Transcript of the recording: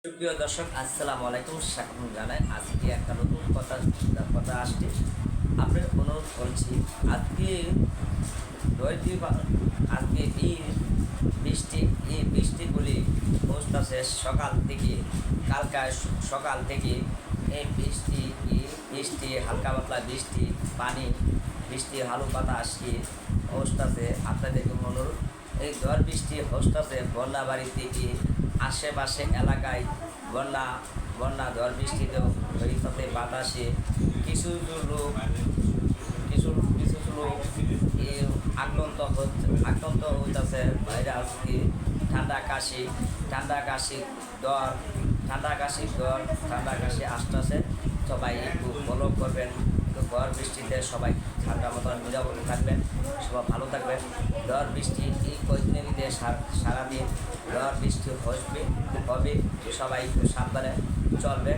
সুপ্রিয় দর্শক, আসসালামু আলাইকুম। স্বাগত জানাই আজকে একটা নতুন কথা আসছে। আপনার অনুরোধ করছি, আজকে আজকে এই বৃষ্টিগুলি পৌঁছতেছে সকাল থেকে। কালকায় সকাল থেকে এই বৃষ্টি হালকা পাতলা বৃষ্টি, পানি বৃষ্টি, হালু বাতাস হস্তাছে। আপনাদেরকে অনুরোধ, এই ঝড় বৃষ্টি হস্তাছে বন্যা বাড়ি থেকে আশেপাশে এলাকায় বন্যা বন্যা ঝড় বৃষ্টিতেও হইতে বাতাসে কিছু লোক কিছু কিছু লোক আক্রান্ত হইতেছে ভাইরাস ঠান্ডা কাশি আসতেছে। সবাই একটু ফলো করবেন, একটু ঝড় বৃষ্টিতে সবাই ঠান্ডা মতন নিরাপদ থাকবেন, সবাই ভালো থাকবেন। ঝড় বৃষ্টি এই কয়েকদিনের মধ্যে সারাদিন ঝড় বৃষ্টি হবে, সবাই একটু সাবধানে চলবেন।